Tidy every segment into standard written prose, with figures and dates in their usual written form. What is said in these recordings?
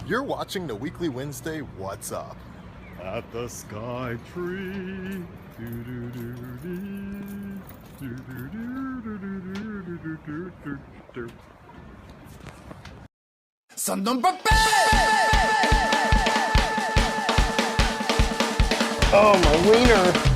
You're watching the weekly Wednesday What's Up at the Sky Tree. Son d'un papa! Oh, my wiener.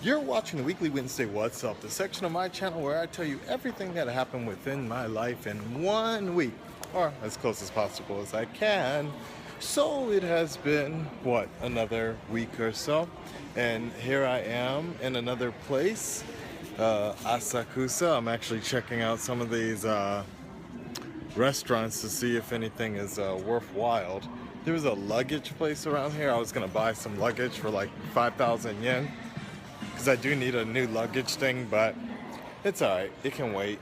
You're watching the weekly Wednesday What's Up, the section of my channel where I tell you everything that happened within my life in 1 week, or as close as possible as I can. So it has been, what, another week or so, and here I am in another place, Asakusa. I'm actually checking out some of these restaurants to see if anything is worthwhile. There was a luggage place around here. I was gonna buy some luggage for like 5,000 yen. Because I do need a new luggage thing, but it's alright. It can wait.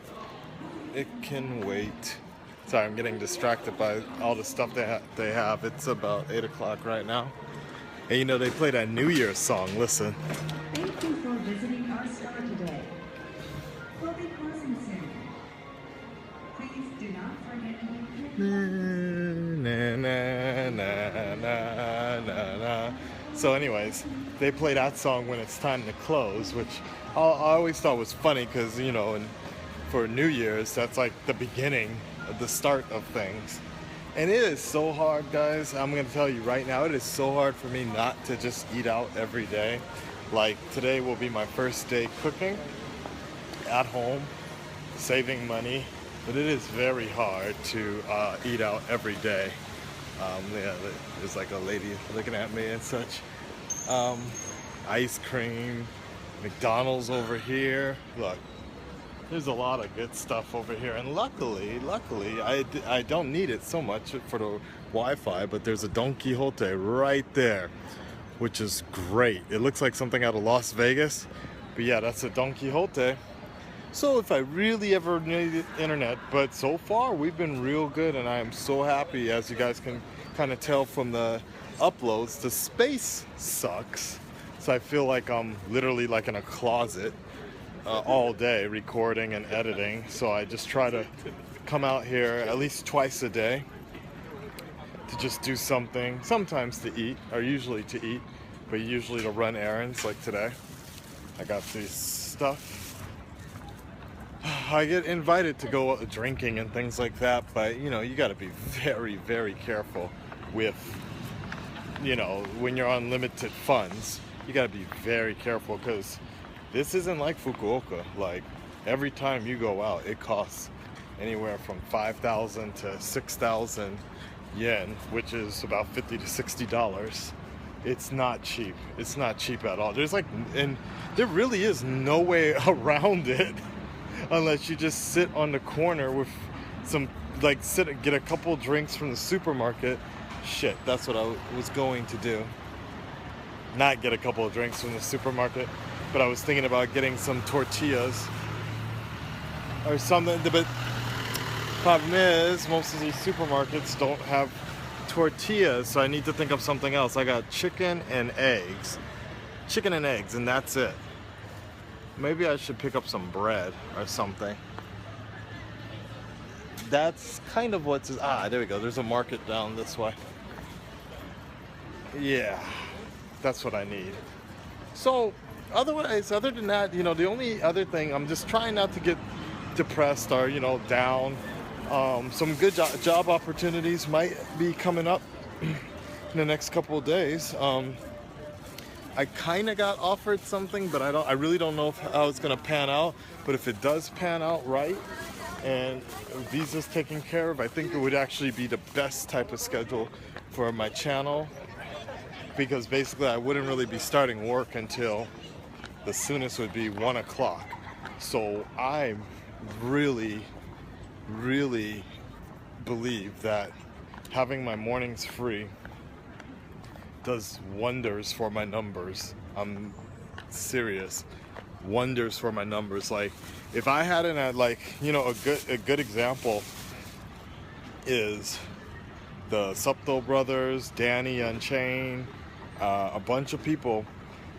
It can wait. Sorry, I'm getting distracted by all the stuff they have. It's about 8 o'clock right now. And you know, they played a New Year's song. Listen. Thank you for visiting our store today. We'll be closing soon. Please do not forget to Na, na, na, na, na, na. So anyways, they play that song when it's time to close, which I always thought was funny because, you know, for New Year's, that's like the beginning, the start of things. And it is so hard, guys. I'm going to tell you right now, it is so hard for me not to just eat out every day. Like today will be my first day cooking at home, saving money, but it is very hard to eat out every day. Yeah, there's like a lady looking at me and such. Ice cream, McDonald's over here. Look, there's a lot of good stuff over here. And luckily, I don't need it so much for the Wi-Fi, but there's a Don Quixote right there, which is great. It looks like something out of Las Vegas, but yeah, that's a Don Quixote. So if I really ever need internet, but so far we've been real good, and I am so happy. As you guys can kind of tell from the uploads, the space sucks. So I feel like I'm literally like in a closet all day recording and editing. So I just try to come out here at least twice a day to just do something, sometimes to eat, or usually to eat, but usually to run errands like today. I got this stuff. I get invited to go drinking and things like that, but you know, you got to be very, very careful with, you know, when you're on limited funds, you got to be very careful because this isn't like Fukuoka. Like every time you go out, it costs anywhere from 5,000 to 6,000 yen, which is about $50 to $60. It's not cheap. It's not cheap at all. There's like, and there really is no way around it. Unless you just sit on the corner with some, like, sit and get a couple drinks from the supermarket. Shit, that's what I was going to do. Not get a couple of drinks from the supermarket, but I was thinking about getting some tortillas or something. But problem is, most of these supermarkets don't have tortillas, so I need to think of something else. I got chicken and eggs, and that's it. Maybe I should pick up some bread or something. That's kind of what's... there we go. There's a market down this way. Yeah, that's what I need. So, otherwise, other than that, you know, the only other thing, I'm just trying not to get depressed or, you know, down. Some good job opportunities might be coming up in the next couple of days. I kind of got offered something, but I really don't know how it's gonna pan out. But if it does pan out right, and visa's taken care of, I think it would actually be the best type of schedule for my channel, because basically I wouldn't really be starting work until the soonest would be 1 o'clock. So I really, really believe that having my mornings free does wonders for my numbers. I'm serious. Wonders for my numbers. Like if I hadn't had, like, you know, a good example is the Subtle Brothers, Danny Unchained, a bunch of people.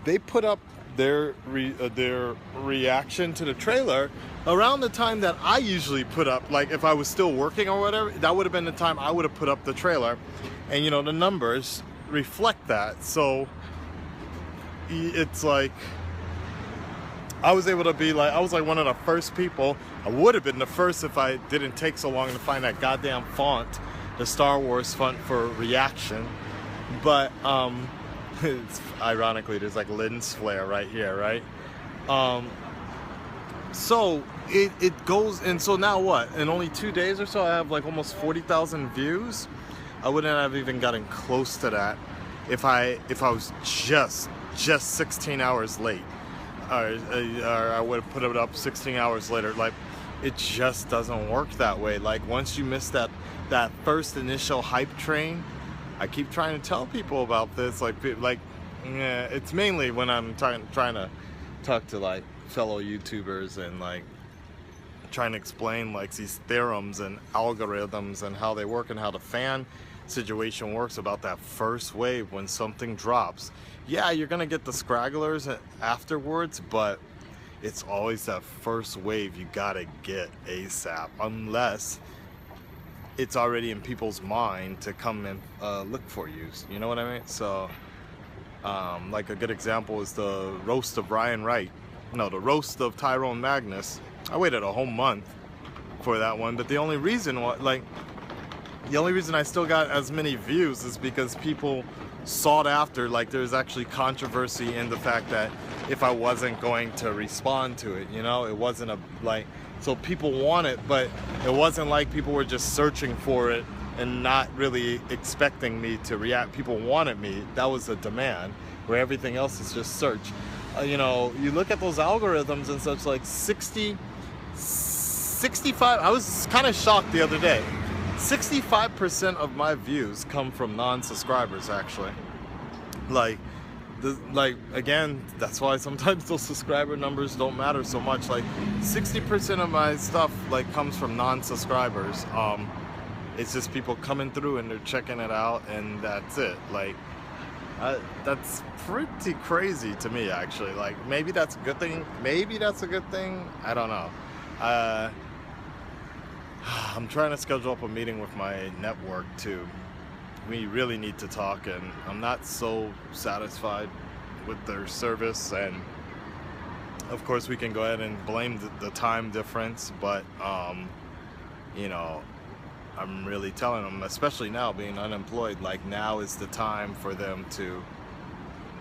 They put up their reaction to the trailer around the time that I usually put up, like if I was still working or whatever, that would have been the time I would have put up the trailer. And you know, the numbers reflect that. So it's like I was able to be like, I was like one of the first people. I would have been the first if I didn't take so long to find that goddamn font, the Star Wars font for reaction. But it's ironically, there's like lens flare right here, right? So it goes, and so now what? In only 2 days or so, I have like almost 40,000 views. I wouldn't have even gotten close to that if I was just 16 hours late, or I would have put it up 16 hours later. Like, it just doesn't work that way. Like, once you miss that first initial hype train, I keep trying to tell people about this. Like yeah, it's mainly when I'm trying to talk to like fellow YouTubers and like trying to explain like these theorems and algorithms and how they work and how the fan situation works about that first wave when something drops. Yeah, you're gonna get the scragglers afterwards, but it's always that first wave you gotta get ASAP, unless it's already in people's mind to come and look for you. You know what I mean? So, like a good example is the roast of Ryan Wright. No, the roast of Tyrone Magnus. I waited a whole month for that one, but the only reason I still got as many views is because people sought after, like, there's actually controversy in the fact that if I wasn't going to respond to it, you know, it wasn't so people want it, but it wasn't like people were just searching for it and not really expecting me to react. People wanted me. That was a demand, where everything else is just search. You know, you look at those algorithms and such, like 65, I was kind of shocked the other day. 65% of my views come from non-subscribers, actually. Again, that's why sometimes those subscriber numbers don't matter so much. Like 60% of my stuff like comes from non-subscribers. It's just people coming through and they're checking it out, and that's it. Like that's pretty crazy to me, actually. Like, maybe that's a good thing. Maybe that's a good thing. I don't know. I'm trying to schedule up a meeting with my network too. We really need to talk, and I'm not so satisfied with their service. And of course we can go ahead and blame the time difference, but you know, I'm really telling them, especially now being unemployed, like now is the time for them to,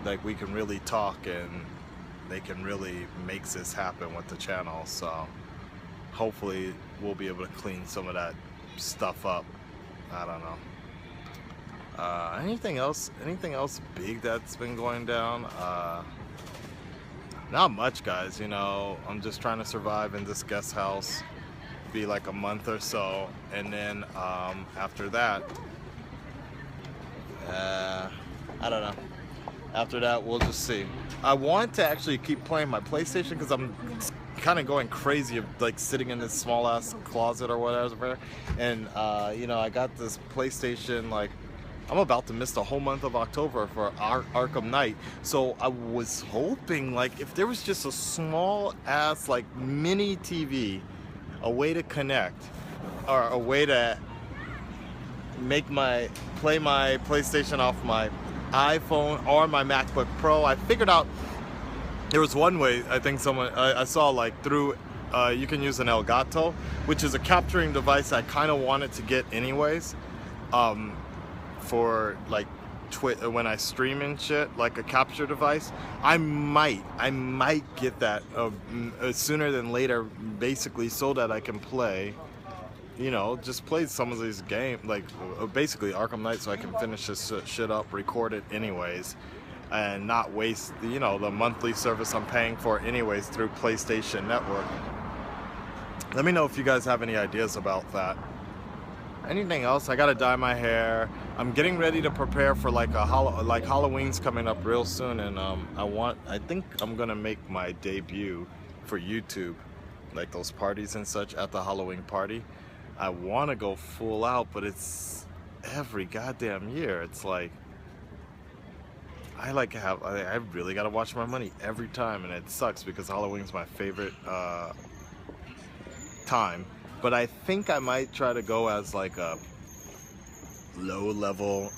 like, we can really talk and they can really make this happen with the channel. So hopefully we'll be able to clean some of that stuff up. I don't know. Anything else big that's been going down? Not much, guys. You know, I'm just trying to survive in this guest house, be like a month or so, and then after that, I don't know. After that, we'll just see. I want to actually keep playing my PlayStation because I'm kind of going crazy of like sitting in this small ass closet or whatever. And you know, I got this PlayStation, like, I'm about to miss the whole month of October for Arkham Knight. So I was hoping, like, if there was just a small ass like mini TV, a way to connect, or a way to play my PlayStation off my iPhone or my MacBook Pro. I figured out there was one way. I think I saw, like, through you can use an Elgato, which is a capturing device I kind of wanted to get anyways, for like when I stream and shit, like a capture device. I might get that sooner than later, basically, so that I can play, you know, just play some of these games, like basically Arkham Knight, so I can finish this shit up, record it anyways, and not waste, you know, the monthly service I'm paying for anyways through PlayStation Network. Let me know if you guys have any ideas about that. Anything else? I gotta dye my hair. I'm getting ready to prepare for like Halloween's coming up real soon, and I think I'm gonna make my debut for YouTube, like those parties and such at the Halloween party. I want to go full out, but it's every goddamn year. It's like I really gotta watch my money every time, and it sucks because Halloween's my favorite time. But I think I might try to go as like a low level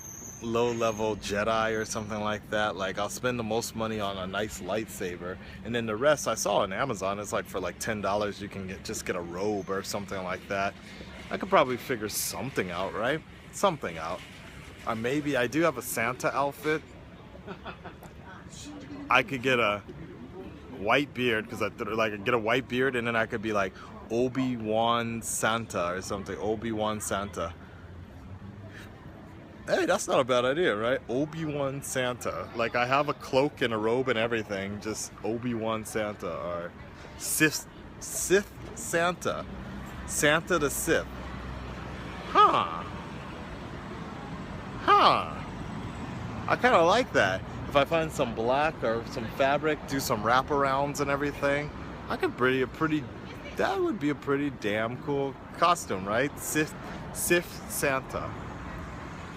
Jedi or something like that. Like I'll spend the most money on a nice lightsaber, and then the rest I saw on Amazon. It's like for like $10 you can just get a robe or something like that. I could probably figure something out, right? Something out. Or maybe I do have a Santa outfit. I could get a white beard because I get a white beard, and then I could be like Obi-Wan Santa or something. Obi-Wan Santa. Hey, that's not a bad idea, right? Obi-Wan Santa. Like I have a cloak and a robe and everything. Just Obi-Wan Santa or Sith Santa. Santa the Sith. Huh. I kind of like that. If I find some black or some fabric, do some wraparounds and everything, I could that would be a pretty damn cool costume, right? Sith Santa.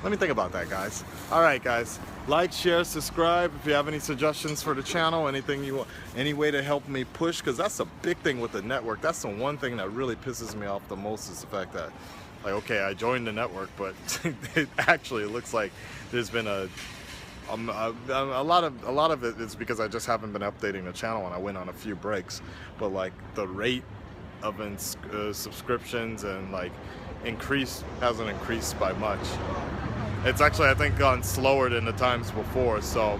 Let me think about that, guys. All right, guys. Like, share, subscribe. If you have any suggestions for the channel, anything you want, any way to help me push, because that's a big thing with the network. That's the one thing that really pisses me off the most is the fact that, like, okay, I joined the network, but it actually looks like there's been a lot of it is because I just haven't been updating the channel and I went on a few breaks. But like the rate of subscriptions and like hasn't increased by much. It's actually, I think, gone slower than the times before. So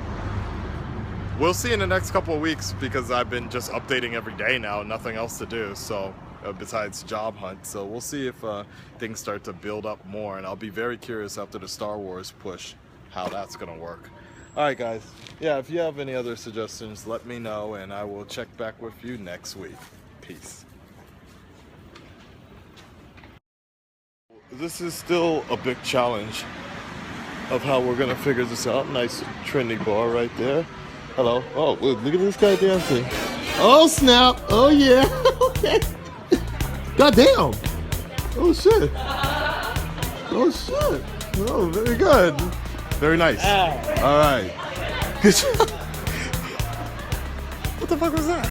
we'll see in the next couple of weeks because I've been just updating every day now, nothing else to do. So besides job hunt. So we'll see if things start to build up more, and I'll be very curious after the Star Wars push how that's gonna work. All right, guys. Yeah, if you have any other suggestions, let me know, and I will check back with you next week. Peace. This is still a big challenge of how we're gonna figure this out. Nice trendy bar right there. Hello. Oh, look at this guy dancing. Oh snap! Oh yeah. Okay. God damn. Oh shit. Oh shit. Oh, very good. Very nice. All right. Good job. What the fuck was that?